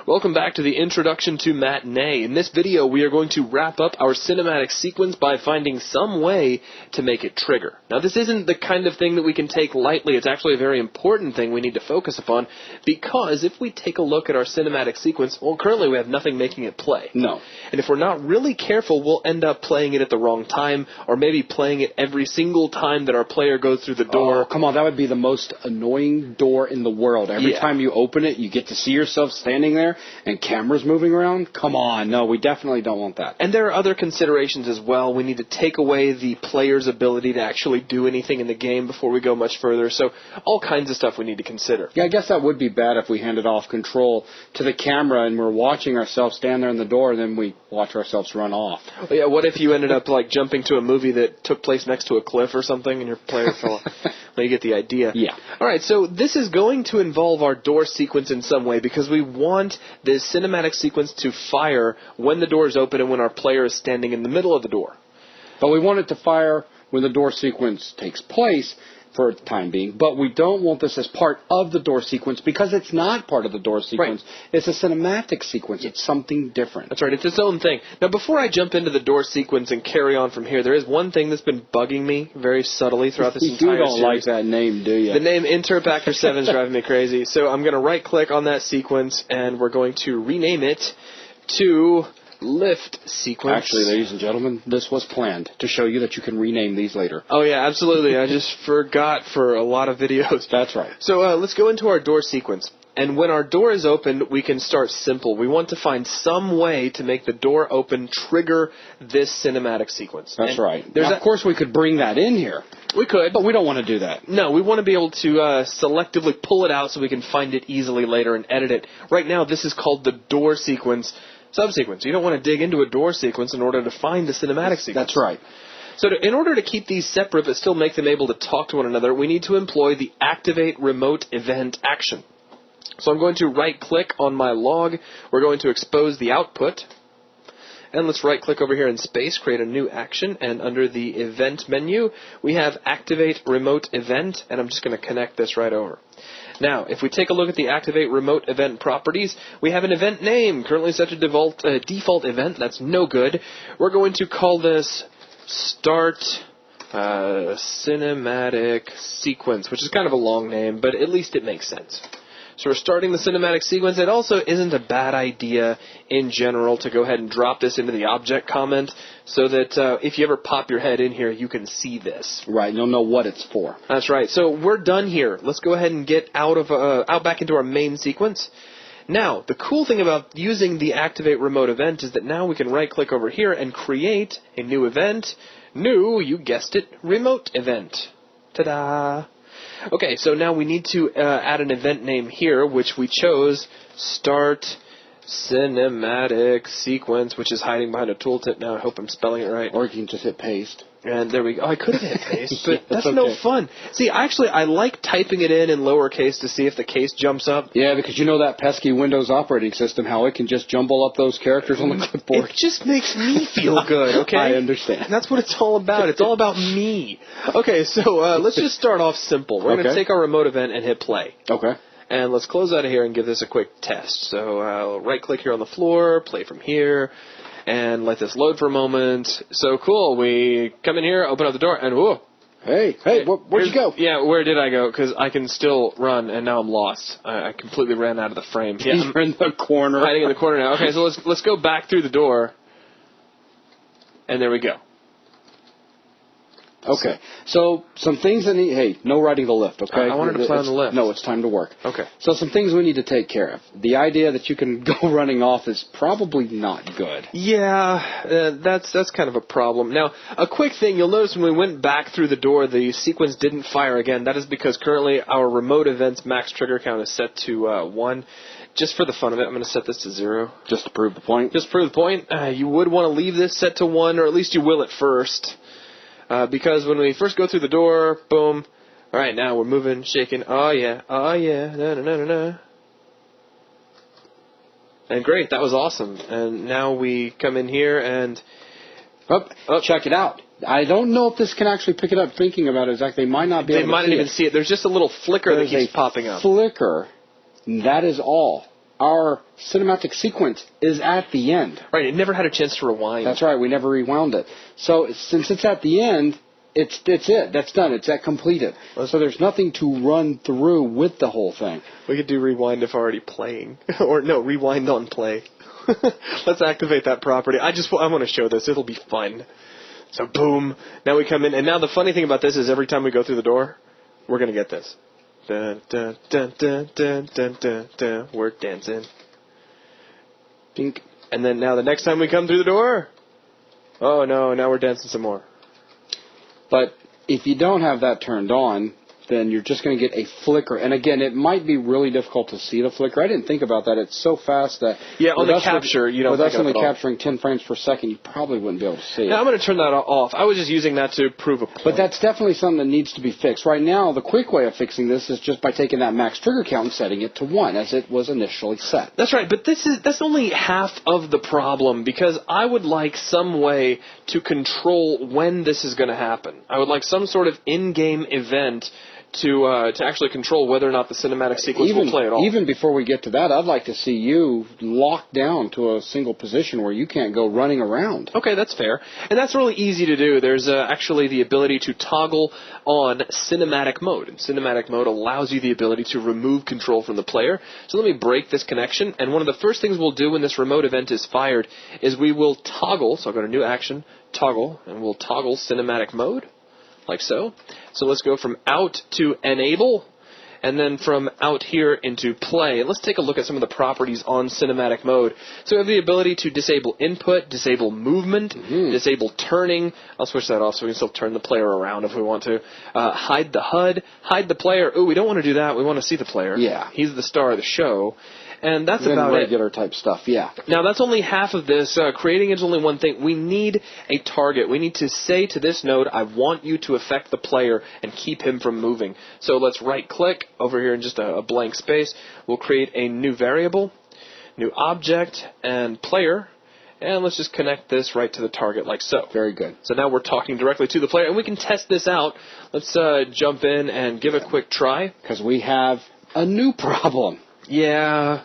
Welcome back to the Introduction to Matinee. In this video, we are going to wrap up our cinematic sequence by finding some way to make it trigger. Now, this isn't the kind of thing that we can take lightly. It's actually a very important thing we need to focus upon, because if we take a look at our cinematic sequence, well, currently we have nothing making it play. No. And if we're not really careful, we'll end up playing it at the wrong time, or maybe playing it every single time that our player goes through the door. Oh, come on, that would be the most annoying door in the world. Every time you open it, you get to see yourself standing there, and cameras moving around? Come on, no, we definitely don't want that. And there are other considerations as well. We need to take away the player's ability to actually do anything in the game before we go much further. So all kinds of stuff we need to consider. Yeah, I guess that would be bad if we handed off control to the camera and we're watching ourselves stand there in the door and then we watch ourselves run off. Well, yeah, what if you ended up like jumping to a movie that took place next to a cliff or something and your player fell off? Well, you get the idea. Yeah. All right, so this is going to involve our door sequence in some way, because we want this cinematic sequence to fire when the door is open and when our player is standing in the middle of the door. But we want it to fire when the door sequence takes place for the time being, but we don't want this as part of the door sequence because it's not part of the door sequence. Right. It's a cinematic sequence. It's something different. That's right. It's its own thing. Now, before I jump into the door sequence and carry on from here, there is one thing that's been bugging me very subtly throughout this entire series. You don't like that name, do you? The name Interp Actor 7 is driving me crazy. So I'm going to right-click on that sequence, and we're going to rename it to Lift Sequence. Actually, ladies and gentlemen, this was planned to show you that you can rename these later. Oh, yeah, absolutely. I just forgot for a lot of videos. That's right. So let's go into our door sequence. And when our door is open, we can start simple. We want to find some way to make the door open trigger this cinematic sequence. That's right. Now, of course, we could bring that in here. We could. But we don't want to do that. No, we want to be able to selectively pull it out so we can find it easily later and edit it. Right now, this is called the door sequence subsequence. You don't want to dig into a door sequence in order to find the cinematic sequence. That's right. So in order to keep these separate but still make them able to talk to one another, we need to employ the Activate Remote Event action. So I'm going to right-click on my log. We're going to expose the output. And let's right-click over here in Space, create a new action. And under the Event menu, we have Activate Remote Event. And I'm just going to connect this right over. Now, if we take a look at the Activate Remote Event properties, we have an event name, currently set to default event. That's no good. We're going to call this Start Cinematic Sequence, which is kind of a long name, but at least it makes sense. So we're starting the cinematic sequence. It also isn't a bad idea in general to go ahead and drop this into the object comment so that if you ever pop your head in here, you can see this. Right, you'll know what it's for. That's right. So we're done here. Let's go ahead and get out back into our main sequence. Now, the cool thing about using the Activate Remote Event is that now we can right-click over here and create a new event. New, you guessed it, Remote Event. Ta-da! Okay, so now we need to add an event name here, which we chose Start Cinematic Sequence, which is hiding behind a tooltip now. I hope I'm spelling it right. Or you can just hit paste. And there we go. Oh, I could have hit paste, but that's okay. No fun. See, actually, I like typing it in lowercase to see if the case jumps up. Yeah, because you know that pesky Windows operating system, how it can just jumble up those characters on the clipboard. It just makes me feel good, okay? I understand. And that's what it's all about. It's all about me. Okay, so let's just start off simple. We're going to take our remote event and hit play. Okay. And let's close out of here and give this a quick test. So I'll right-click here on the floor, play from here, and let this load for a moment. So cool. We come in here, open up the door, and whoa. Hey, where'd you go? Yeah, where did I go? Because I can still run, and now I'm lost. I completely ran out of the frame. Yeah, you're in the corner. Hiding in the corner now. Okay, so let's go back through the door, and there we go. Okay, so some things that need... Hey, no riding the lift, okay? I wanted to play on the lift. No, it's time to work. Okay. So some things we need to take care of. The idea that you can go running off is probably not good. Yeah, that's kind of a problem. Now, a quick thing, you'll notice when we went back through the door, the sequence didn't fire again. That is because currently our remote event's max trigger count is set to 1. Just for the fun of it, I'm going to set this to 0. Just to prove the point? Just to prove the point. You would want to leave this set to 1, or at least you will at first. Because when we first go through the door, boom. All right, now we're moving, shaking. Oh, yeah. Oh, yeah. Na-na-na-na-na. And great, that was awesome. And now we come in here and... check it out. I don't know if this can actually pick it up thinking about it exactly. They might not be able to see it. They might not even see it. There's just a little flicker that keeps popping up. Flicker. That is all. our cinematic sequence is at the end. Right, it never had a chance to rewind. That's right, we never rewound it. So since it's at the end, it's it. That's done. It's completed. So there's nothing to run through with the whole thing. We could do rewind if already playing. Or no, rewind on play. Let's activate that property. I want to show this. It'll be fun. So boom, now we come in. And now the funny thing about this is every time we go through the door, we're going to get this. Dun, dun, dun, dun, dun, dun, dun, dun. We're dancing. Pink. And then now the next time we come through the door, oh no, now we're dancing some more. But if you don't have that turned on, then you're just going to get a flicker. And again, it might be really difficult to see the flicker. I didn't think about that. It's so fast that... Yeah, on the capture, you don't with think us of it only at all. capturing 10 frames per second, you probably wouldn't be able to see it. Now, I'm going to turn that off. I was just using that to prove a point. But that's definitely something that needs to be fixed. Right now, the quick way of fixing this is just by taking that max trigger count and setting it to 1, as it was initially set. That's right, but that's only half of the problem, because I would like some way to control when this is going to happen. I would like some sort of in-game event to actually control whether or not the cinematic sequence will play at all. Even before we get to that, I'd like to see you locked down to a single position where you can't go running around. Okay, that's fair. And that's really easy to do. There's actually the ability to toggle on cinematic mode. And cinematic mode allows you the ability to remove control from the player. So let me break this connection. And one of the first things we'll do when this remote event is fired is we will toggle. So I'll go to New Action, Toggle, and we'll toggle cinematic mode. Like so. So let's go from out to enable, and then from out here into play. And let's take a look at some of the properties on cinematic mode. So we have the ability to disable input, disable movement, disable turning. I'll switch that off so we can still turn the player around if we want to. Hide the HUD, hide the player. Ooh, we don't want to do that. We want to see the player. Yeah. He's the star of the show. And that's about regular type stuff, yeah. Now, that's only half of this. Creating is only one thing. We need a target. We need to say to this node, I want you to affect the player and keep him from moving. So let's right-click over here in just a blank space. We'll create a new variable, new object, and player. And let's just connect this right to the target like so. Very good. So now we're talking directly to the player, and we can test this out. Let's jump in and give a quick try. Because we have a new problem. Yeah.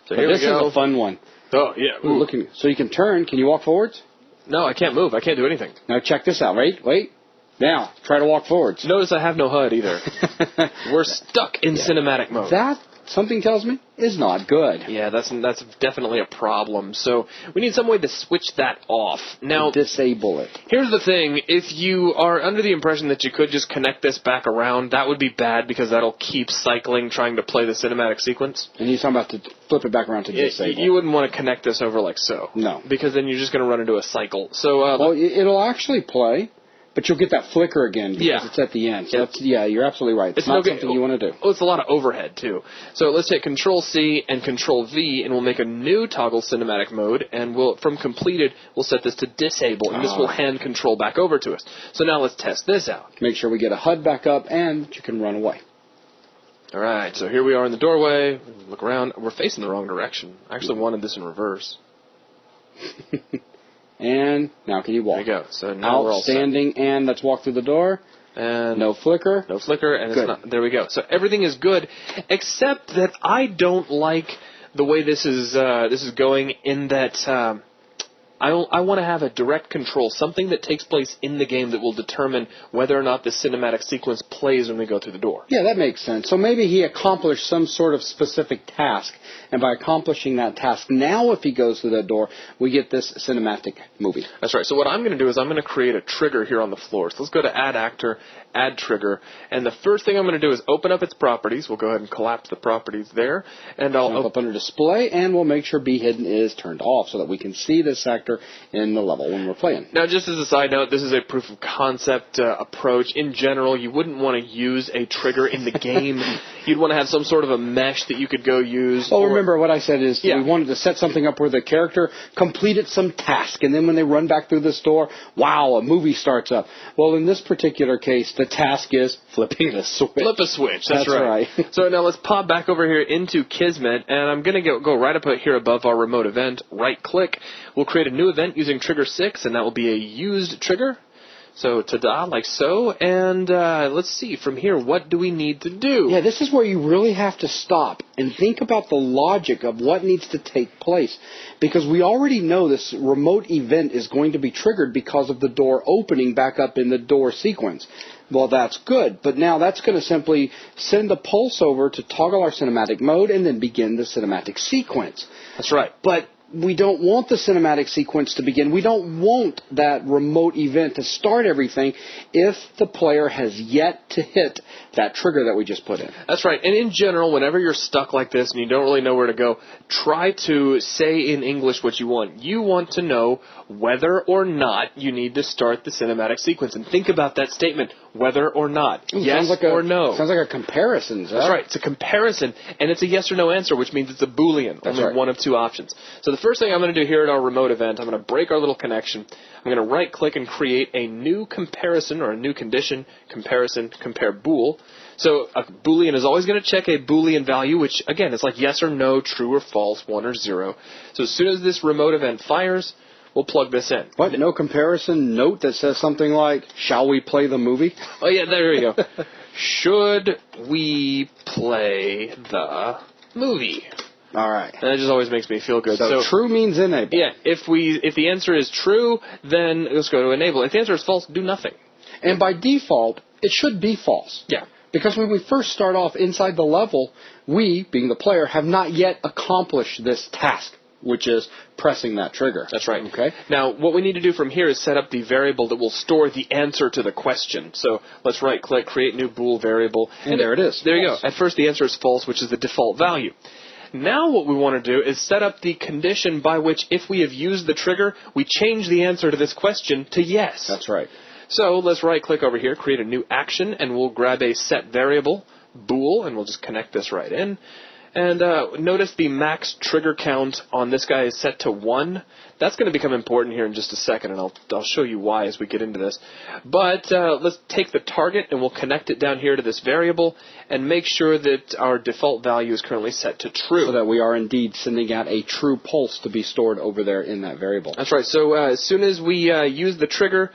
So here this we go. Is a fun one. Oh, yeah. Ooh, look, so you can turn. Can you walk forwards? No, I can't move. I can't do anything. Now check this out. Wait. Now, try to walk forwards. Notice I have no HUD either. We're stuck in cinematic mode. That, something tells me, is not good. Yeah, that's definitely a problem. So we need some way to switch that off. Now, disable it. Here's the thing. If you are under the impression that you could just connect this back around, that would be bad because that'll keep cycling trying to play the cinematic sequence. And you're talking about to flip it back around to disable. You wouldn't want to connect this over like so. No. Because then you're just going to run into a cycle. So well, it'll actually play. But you'll get that flicker again because it's at the end. So you're absolutely right. It's not something you want to do. Oh, it's a lot of overhead, too. So let's take Control-C and Control-V, and we'll make a new toggle cinematic mode, and from completed, we'll set this to disable, and this will hand control back over to us. So now let's test this out. Make sure we get a HUD back up, and you can run away. All right, so here we are in the doorway. Look around. We're facing the wrong direction. I actually wanted this in reverse. And now can you walk? There you go. So now we're all set. Outstanding. And let's walk through the door. And no flicker. No flicker. And it's not, there we go. So everything is good, except that I don't like the way this is going. In that I want to have a direct control, something that takes place in the game that will determine whether or not the cinematic sequence plays when we go through the door. Yeah, that makes sense. So maybe he accomplished some sort of specific task, and by accomplishing that task, now if he goes through that door, we get this cinematic movie. That's right. So what I'm going to do is I'm going to create a trigger here on the floor. So let's go to Add Actor, Add Trigger, and the first thing I'm going to do is open up its properties. We'll go ahead and collapse the properties there, and I'll jump up under Display, and we'll make sure Be Hidden is turned off so that we can see this actor in the level when we're playing. Now, just as a side note, this is a proof of concept approach. In general, you wouldn't want to use a trigger in the game. You'd want to have some sort of a mesh that you could go use. Well, remember what I said is we wanted to set something up where the character completed some task, and then when they run back through this door, wow, a movie starts up. Well, in this particular case, the task is flipping a switch. Flip a switch, that's right. So now let's pop back over here into Kismet, and I'm going to go right up here above our remote event, right-click. We'll create a new event using trigger 6, and that will be a used trigger. So, ta-da, like so, and let's see, from here, what do we need to do? Yeah, this is where you really have to stop and think about the logic of what needs to take place. Because we already know this remote event is going to be triggered because of the door opening back up in the door sequence. Well, that's good, but now that's going to simply send a pulse over to toggle our cinematic mode and then begin the cinematic sequence. That's right. But we don't want the cinematic sequence to begin. We don't want that remote event to start everything if the player has yet to hit that trigger that we just put in. That's right. And in general, whenever you're stuck like this and you don't really know where to go, try to say in English what you want. You want to know whether or not you need to start the cinematic sequence. And think about that statement, whether or not. Ooh, yes or no. Sounds like a comparison. That's right. It's a comparison, and it's a yes or no answer, which means it's a Boolean. That's only right. one of two options. So the first thing I'm going to do here at our remote event, I'm going to break our little connection. I'm going to right-click and create a new comparison or a new condition, comparison, compare bool. So a Boolean is always going to check a Boolean value, which, again, is like yes or no, true or false, 1 or 0. So as soon as this remote event fires, we'll plug this in. What? No comparison note that says something like, shall we play the movie? Oh, yeah, there you go. Should we play the movie? All right. And that just always makes me feel good. So true means enable. Yeah, if the answer is true, then let's go to enable. If the answer is false, do nothing. And by default, it should be false. Yeah. Because when we first start off inside the level, we, being the player, have not yet accomplished this task, which is pressing that trigger. That's right. Okay. Now, what we need to do from here is set up the variable that will store the answer to the question. So let's right-click, create new bool variable. And there it is. There false. you go. At first, the answer is false, which is the default value. Now what we want to do is set up the condition by which, if we have used the trigger, we change the answer to this question to yes. That's right. So let's right-click over here, create a new action, and we'll grab a set variable, bool, and we'll just connect this right in. And notice the max trigger count on this guy is set to 1. That's going to become important here in just a second, and I'll show you why as we get into this. But let's take the target, and we'll connect it down here to this variable, and make sure that our default value is currently set to true. So that we are indeed sending out a true pulse to be stored over there in that variable. That's right. So as soon as we use the trigger,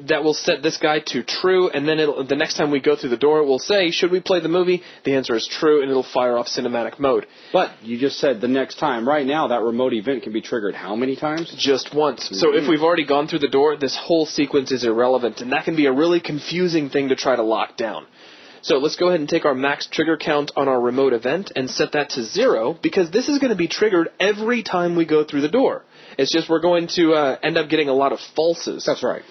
that will set this guy to true, and then the next time we go through the door, it will say, should we play the movie? The answer is true, and it'll fire off cinematic mode. But you just said the next time. Right now, that remote event can be triggered how many times? Just once. So if we've already gone through the door, this whole sequence is irrelevant, and that can be a really confusing thing to try to lock down. So let's go ahead and take our max trigger count on our remote event and set that to 0, because this is going to be triggered every time we go through the door. It's just we're going to end up getting a lot of falses. That's right.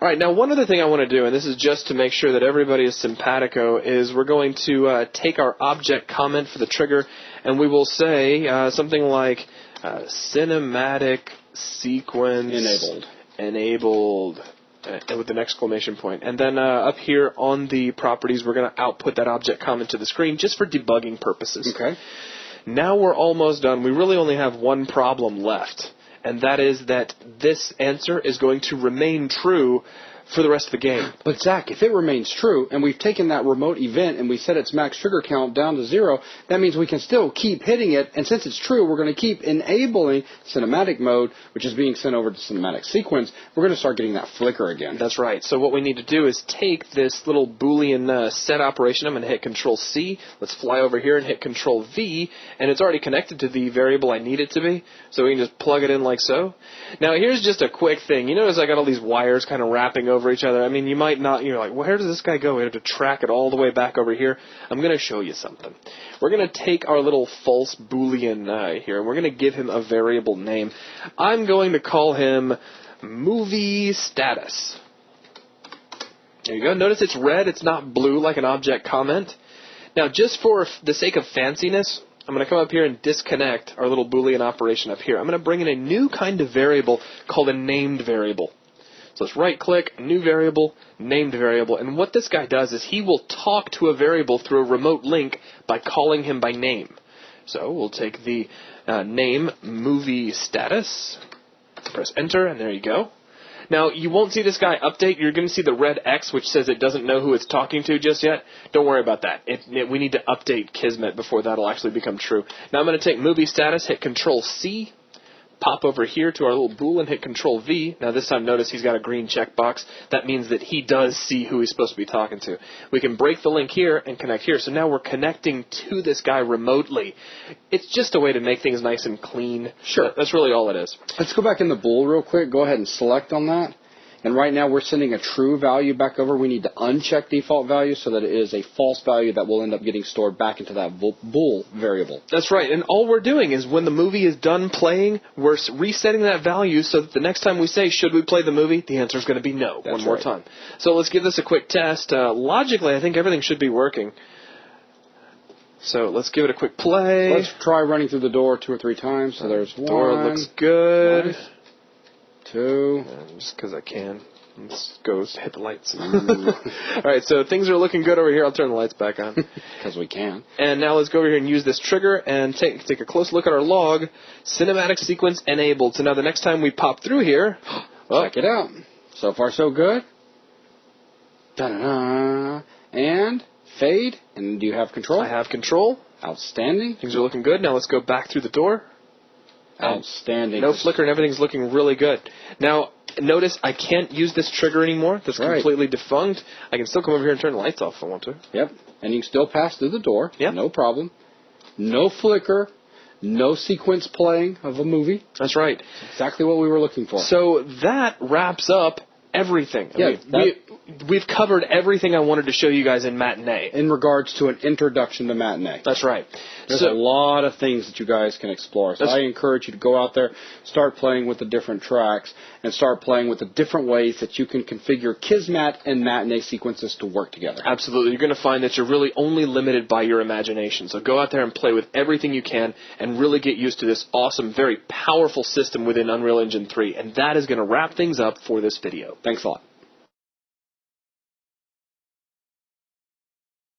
All right, now one other thing I want to do, and this is just to make sure that everybody is simpatico, is we're going to take our object comment for the trigger, and we will say something like cinematic sequence enabled with an exclamation point. And then up here on the properties, we're going to output that object comment to the screen just for debugging purposes. Okay. Now we're almost done. We really only have one problem left, and that is that this answer is going to remain true for the rest of the game. But Zach, if it remains true, and we've taken that remote event and we set its max trigger count down to 0, that means we can still keep hitting it, and since it's true, we're going to keep enabling cinematic mode, which is being sent over to cinematic sequence. We're going to start getting that flicker again. That's right. So what we need to do is take this little Boolean set operation. I'm going to hit Control-C. Let's fly over here and hit Control-V, and it's already connected to the variable I need it to be, so we can just plug it in like so. Now, here's just a quick thing. You notice I got all these wires kind of wrapping over each other. I mean, you might not, you're like, well, where does this guy go? We have to track it all the way back over here. I'm going to show you something. We're going to take our little false Boolean here, and we're going to give him a variable name. I'm going to call him movie status. There you go. Notice it's red. It's not blue like an object comment. Now, just for the sake of fanciness, I'm going to come up here and disconnect our little Boolean operation up here. I'm going to bring in a new kind of variable called a named variable. So let's right-click, new variable, named variable. And what this guy does is he will talk to a variable through a remote link by calling him by name. So we'll take the name movie status, press enter, and there you go. Now, you won't see this guy update. You're going to see the red X, which says it doesn't know who it's talking to just yet. Don't worry about that. We need to update Kismet before that'll actually become true. Now, I'm going to take movie status, hit Control-C, pop over here to our little bool and hit Control V. Now this time notice he's got a green checkbox. That means that he does see who he's supposed to be talking to. We can break the link here and connect here. So now we're connecting to this guy remotely. It's just a way to make things nice and clean. Sure. That's really all it is. Let's go back in the bool real quick. Go ahead and select on that. And right now we're sending a true value back over. We need to uncheck default value so that it is a false value that will end up getting stored back into that bool variable. That's right. And all we're doing is when the movie is done playing, we're resetting that value so that the next time we say, should we play the movie, the answer is going to be no. That's one more right. time. So let's give this a quick test. Logically, I think everything should be working. So let's give it a quick play. Let's try running through the door 2 or 3 times. So there's one. Door looks good. Nice. 2. Just because I can. Let's go hit the lights. All right, so things are looking good over here. I'll turn the lights back on. Because we can. And now let's go over here and use this trigger and take a close look at our log. Cinematic sequence enabled. So now the next time we pop through here, check it out. So far, so good. Da-da-da. And fade. And do you have control? I have control. Outstanding. Things are looking good. Now let's go back through the door. Outstanding. No flicker and everything's looking really good. Now, notice I can't use this trigger anymore. That's completely defunct. I can still come over here and turn the lights off if I want to. Yep. And you can still pass through the door. Yep. No problem. No flicker. No sequence playing of a movie. That's right. Exactly what we were looking for. So that wraps up everything. We've covered everything I wanted to show you guys in Matinee. In regards to an introduction to Matinee. That's right. There's a lot of things that you guys can explore. So I encourage you to go out there, start playing with the different tracks, and start playing with the different ways that you can configure Kismet and Matinee sequences to work together. Absolutely. You're going to find that you're really only limited by your imagination. So go out there and play with everything you can and really get used to this awesome, very powerful system within Unreal Engine 3. And that is going to wrap things up for this video. Thanks a lot.